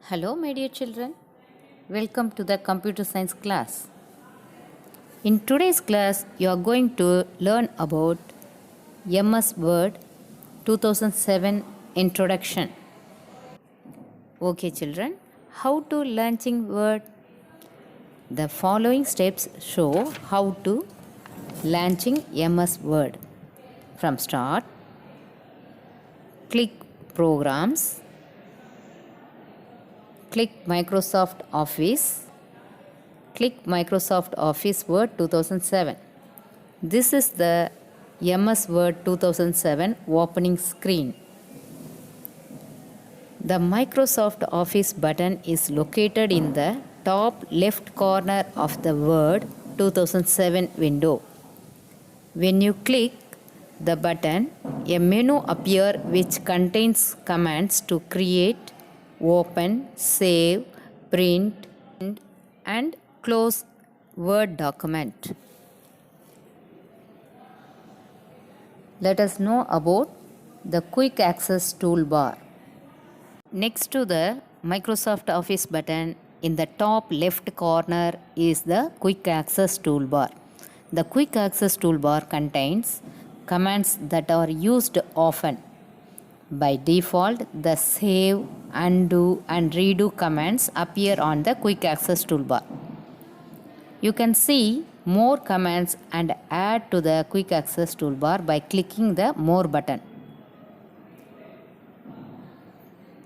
Hello, my dear children. Welcome to the computer science class. In today's class, you are going to learn about MS Word 2007 Introduction. Okay, children, how to launching Word? The following steps show how to launching MS Word. From start, click Programs, click Microsoft Office, click Microsoft Office Word 2007. This is the MS Word 2007 opening screen. The Microsoft Office button is located in the top left corner of the Word 2007 window. When you click the button, a menu appears which contains commands to create, open, save, print, and close Word document. Let us know about the Quick Access toolbar. Next to the Microsoft Office button, in the top left corner is the Quick Access toolbar. The Quick Access toolbar contains commands that are used often. By default, the save, undo, and redo commands appear on the Quick Access toolbar. You can see more commands and add to the Quick Access toolbar by clicking the More button.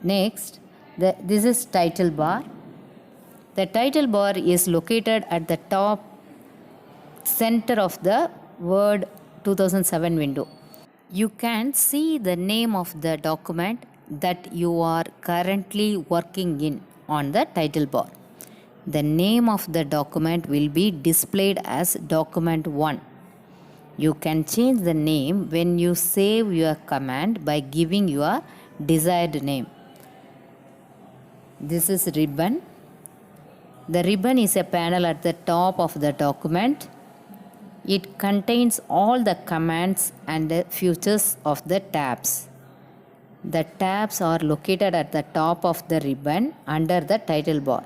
Next, this is title bar. The title bar is located at the top center of the Word 2007 window. You can see the name of the document that you are currently working in on the title bar. The name of the document will be displayed as document 1. You can change the name when you save your command by giving your desired name. This is ribbon. The ribbon is a panel at the top of the document. It contains all the commands and the features of the tabs. The tabs are located at the top of the ribbon under the title bar.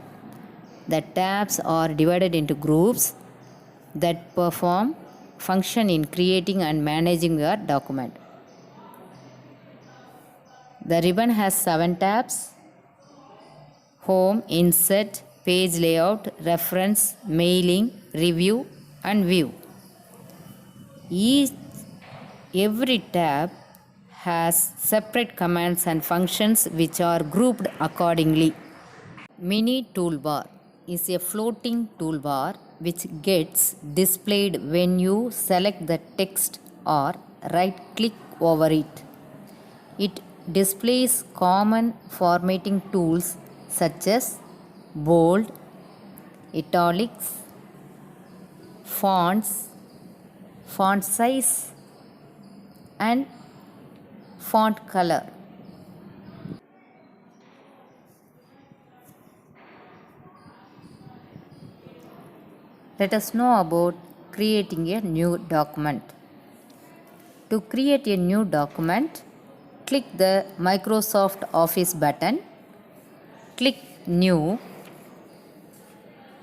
The tabs are divided into groups that perform function in creating and managing your document. The ribbon has 7 tabs: Home, Insert, Page Layout, Reference, Mailing, Review, and View. Every tab has separate commands and functions which are grouped accordingly. Mini toolbar is a floating toolbar which gets displayed when you select the text or right click over it. It displays common formatting tools such as bold, italics, fonts, font size, and font color. Let us know about creating a new document. To create a new document, click the Microsoft Office button, click New,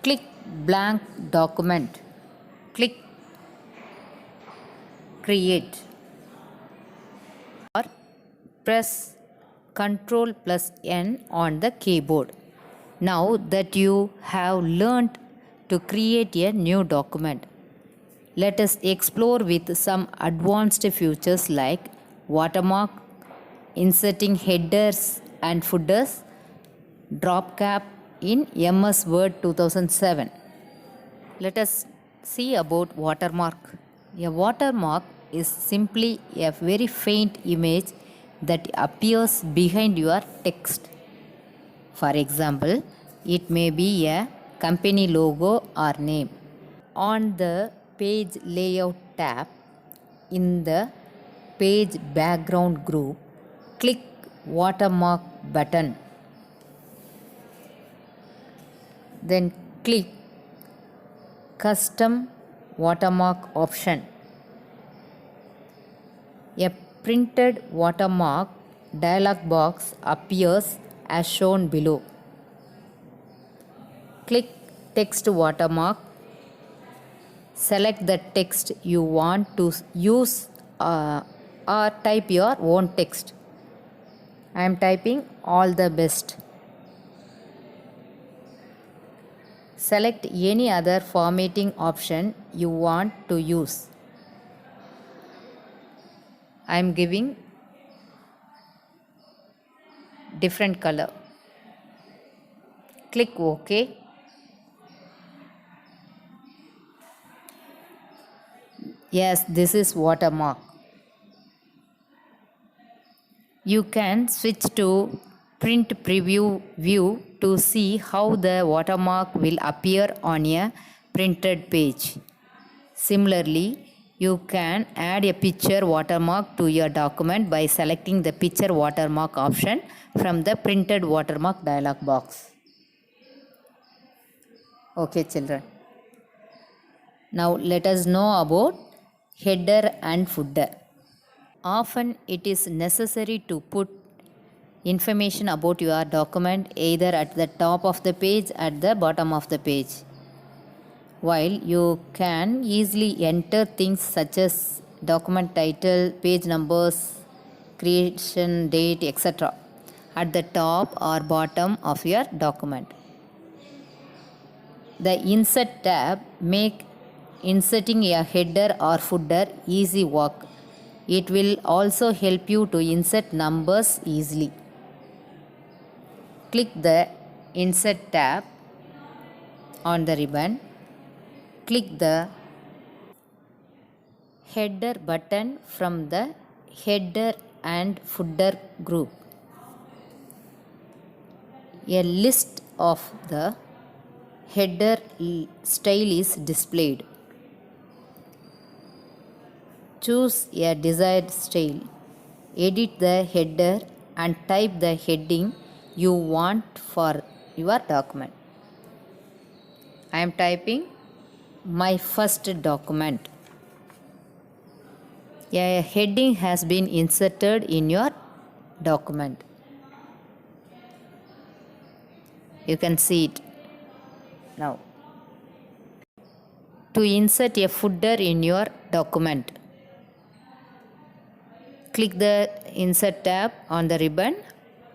click Blank Document, click Create, or press Ctrl+N on the keyboard. Now that you have learnt to create a new document, let us explore with some advanced features like watermark, inserting headers and footers, drop cap in MS Word 2007. Let us see about watermark. A watermark is simply a very faint image that appears behind your text. For example, it may be a company logo or name. On the Page Layout tab in the Page Background group, click Watermark button. Then click Custom Watermark option. A printed watermark dialog box appears as shown below. Click text watermark. Select the text you want to use or type your own text. I am typing all the best. Select any other formatting option you want to use. I am giving different color. Click OK. Yes, this is watermark. You can switch to print preview view to see how the watermark will appear on a printed page. Similarly, you can add a picture watermark to your document by selecting the picture watermark option from the printed watermark dialog box. Okay, children. Now let us know about header and footer. Often it is necessary to put information about your document either at the top of the page or at the bottom of the page. While you can easily enter things such as document title, page numbers, creation date, etc. at the top or bottom of your document. The Insert tab make inserting a header or footer easy work. It will also help you to insert numbers easily. Click the Insert tab on the ribbon. Click the header button from the header and footer group. A list of the header style is displayed. Choose a desired style. Edit the header and type the heading you want for your document. I am typing my first document. A heading has been inserted in your document. You can see it now. To insert a footer in your document, click the Insert tab on the ribbon.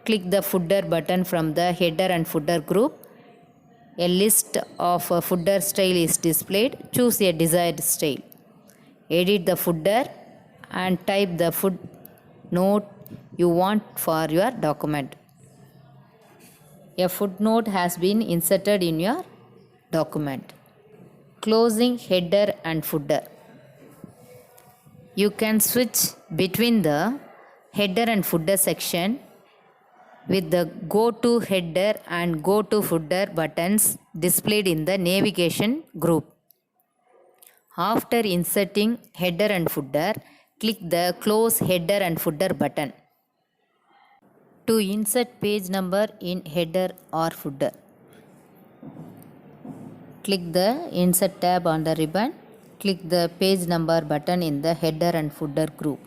Click the footer button from the header and footer group. A list of footer style is displayed. Choose a desired style. Edit the footer and type the footnote you want for your document. A footnote has been inserted in your document. Closing header and footer. You can switch between the header and footer section with the Go to Header and Go to Footer buttons displayed in the navigation group. After inserting header and footer, click the Close Header and Footer button. To insert page number in header or footer, click the Insert tab on the ribbon. Click the Page Number button in the header and footer group.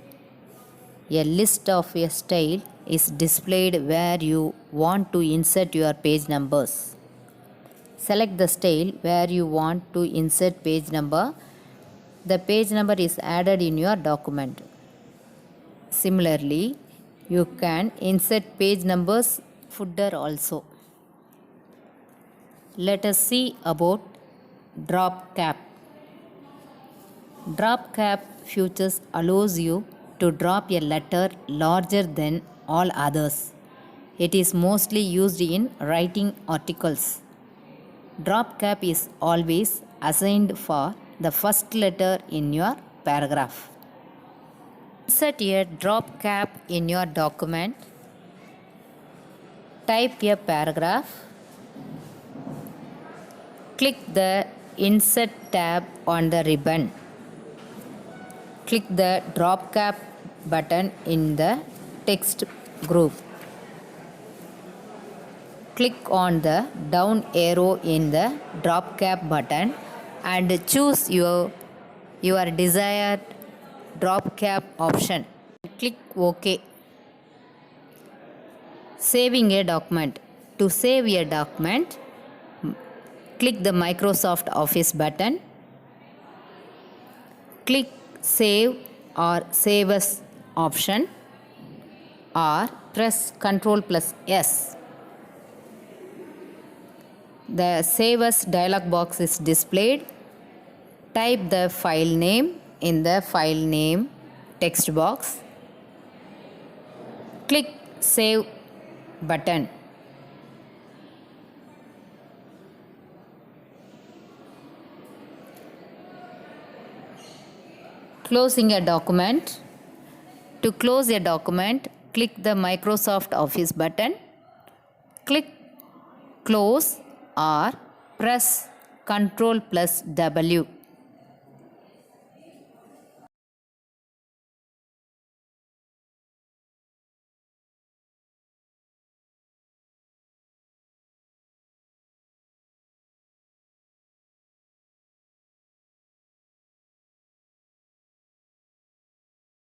A list of a style is displayed where you want to insert your page numbers. Select the style where you want to insert page number. The page number is added in your document. Similarly, you can insert page numbers footer also. Let us see about drop cap. Drop cap features allows you to drop a letter larger than all others. It is mostly used in writing articles. Drop cap is always assigned for the first letter in your paragraph. Insert a drop cap in your document. Type a paragraph. Click the Insert tab on the ribbon. Click the drop cap button in the text group. Click on the down arrow in the drop cap button and choose your desired drop cap option. Click OK. Saving a document. To save a document, Click the Microsoft Office button. Click Save or Save As option or press Ctrl+S. The Save As dialog box is displayed. Type the file name in the file name text box. Click Save button. Closing a document. To close a document, click the Microsoft Office button. Click Close or press Ctrl+W.